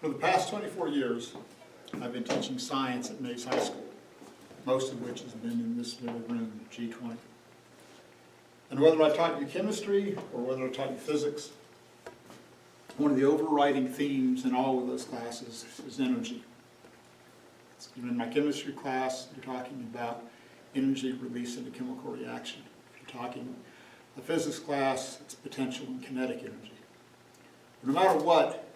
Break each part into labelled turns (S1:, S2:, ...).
S1: For the past 24 years, I've been teaching science at Mays High School, most of which has been in this little room, G20. And whether I taught you chemistry or whether I taught you physics, one of the overriding themes in all of those classes is energy. In my chemistry class, you're talking about energy released in a chemical reaction. If you're talking a physics class, it's potential and kinetic energy. But no matter what,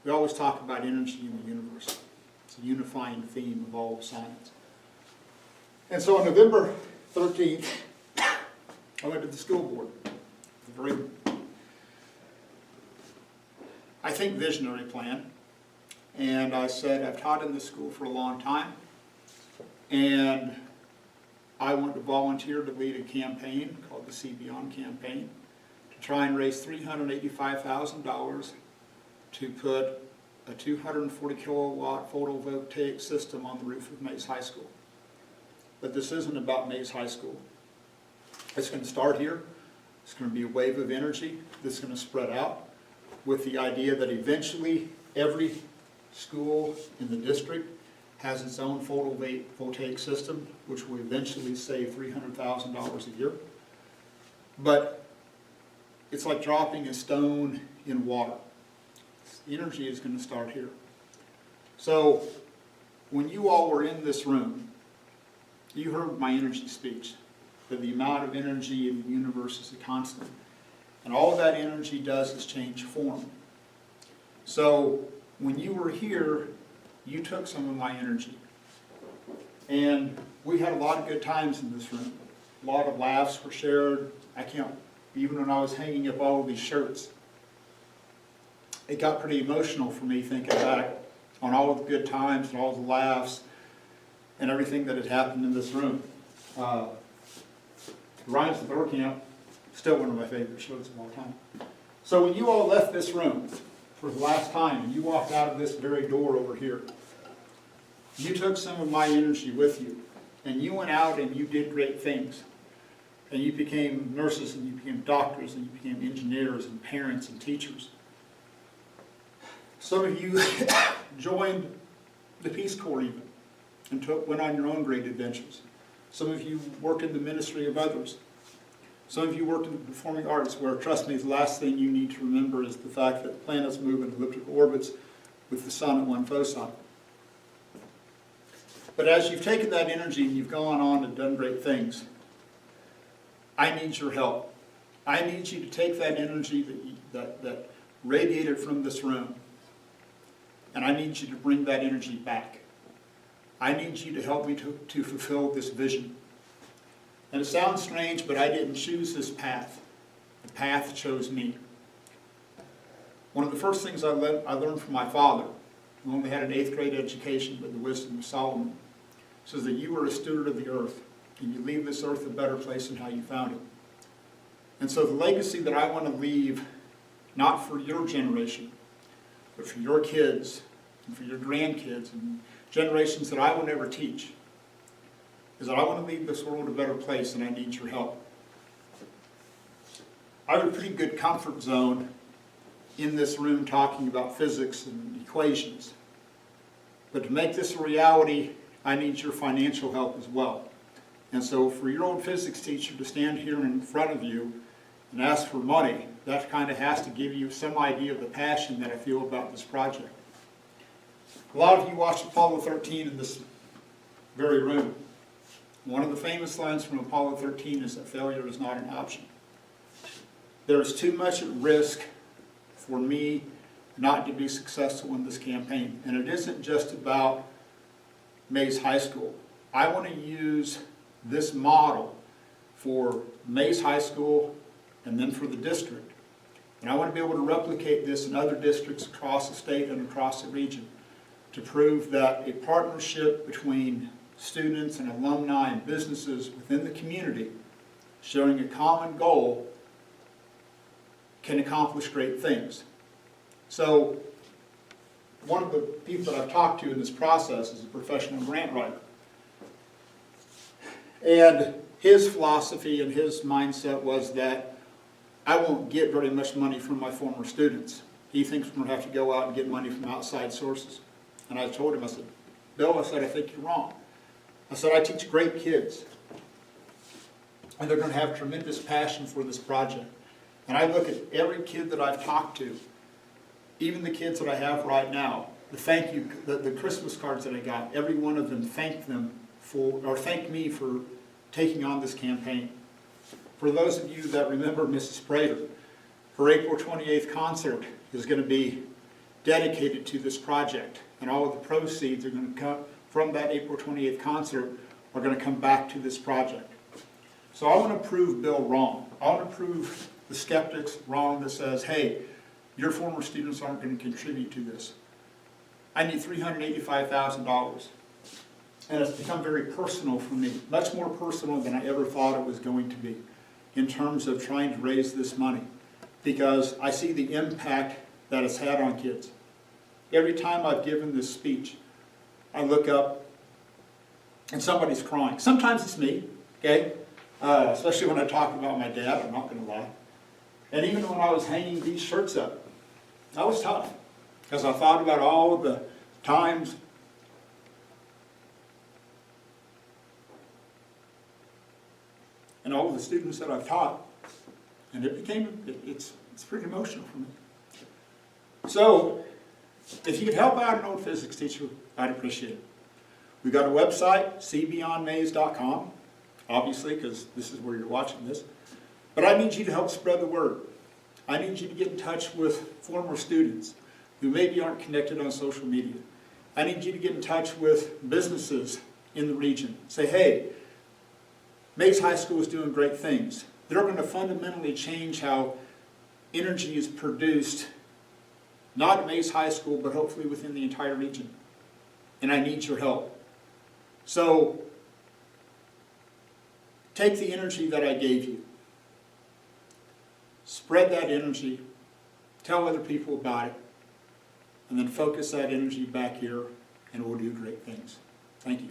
S1: we always talk about energy in the universe. It's a unifying theme of all of science. And so on November 13th, I went to the school board. A very, I think, visionary plan. And I said, I've taught in this school for a long time, and I want to volunteer to lead a campaign called the See Beyond campaign to try and raise $385,000 to put a 240 kilowatt photovoltaic system on the roof of Mays High School. But this isn't about Mays High School. It's going to start here. It's going to be a wave of energy that's going to spread out with the idea that eventually every school in the district has its own photovoltaic system, which will eventually save $300,000 a year. But it's like dropping a stone in water. The energy is going to start here. So when you all were in this room, you heard my energy speech, that the amount of energy in the universe is a constant. And all that energy does is change form. So when you were here, you took some of my energy. And we had a lot of good times in this room. A lot of laughs were shared. Even when I was hanging up all of these shirts, it got pretty emotional for me thinking back on all of the good times and all the laughs and everything that had happened in this room. Ryan's the Thor Camp, still one of my favorite shows of all time. So when you all left this room for the last time and you walked out of this very door over here, you took some of my energy with you and you went out and you did great things. And you became nurses and you became doctors and you became engineers and parents and teachers. Some of you joined the Peace Corps even and went on your own great adventures. Some of you worked in the ministry of others. Some of you worked in the performing arts where, trust me, the last thing you need to remember is the fact that planets move in elliptical orbits with the sun at one foci. But as you've taken that energy and you've gone on and done great things, I need your help. I need you to take that energy that radiated from this room, and I need you to bring that energy back. I need you to help me to fulfill this vision. And it sounds strange, but I didn't choose this path. The path chose me. One of the first things I learned from my father, who only had an 8th grade education, but the wisdom of Solomon, says that you are a steward of the earth, and you leave this earth a better place than how you found it. And so the legacy that I want to leave, not for your generation, but for your kids, and for your grandkids, and generations that I will never teach, is that I want to leave this world a better place, and I need your help. I have a pretty good comfort zone in this room talking about physics and equations. But to make this a reality, I need your financial help as well. And so for your old physics teacher to stand here in front of you and ask for money, that kind of has to give you some idea of the passion that I feel about this project. A lot of you watched Apollo 13 in this very room. One of the famous lines from Apollo 13 is that failure is not an option. There is too much at risk for me not to be successful in this campaign. And it isn't just about Mays High School. I want to use this model for Mays High School and then for the district. And I want to be able to replicate this in other districts across the state and across the region to prove that a partnership between students and alumni and businesses within the community sharing a common goal can accomplish great things. So one of the people that I've talked to in this process is a professional grant writer. And his philosophy and his mindset was that I won't get very much money from my former students. he thinks we're going to have to go out and get money from outside sources. And I told him, I said, Bill, I said, I think you're wrong. I said, I teach great kids, and they're going to have tremendous passion for this project. And I look at every kid that I've talked to, even the kids that I have right now, the Christmas cards that I got, every one of them thanked me for taking on this campaign. For those of you that remember Mrs. Prater, her April 28th concert is going to be dedicated to this project, and all of the proceeds are going to come from that April 28th concert are going to come back to this project. So I want to prove Bill wrong. I want to prove the skeptics wrong that says, hey, your former students aren't going to contribute to this. I need $385,000. And it's become very personal for me, much more personal than I ever thought it was going to be in terms of trying to raise this money, because I see the impact that it's had on kids. Every time I've given this speech, I look up and somebody's crying. Sometimes it's me, okay? Especially when I talk about my dad, I'm not going to lie. And even when I was hanging these shirts up, that was tough, because I thought about all of the times and all of the students that I've taught, and it's pretty emotional for me. So, if you could help out an old physics teacher, I'd appreciate it. We've got a website, cbeyondmaze.com, obviously, because this is where you're watching this. But I need you to help spread the word. I need you to get in touch with former students who maybe aren't connected on social media. I need you to get in touch with businesses in the region. Say, hey, Mays High School is doing great things. They're going to fundamentally change how energy is produced, not at Mays High School, but hopefully within the entire region. And I need your help. So, take the energy that I gave you. Spread that energy. Tell other people about it. And then focus that energy back here, and we'll do great things. Thank you.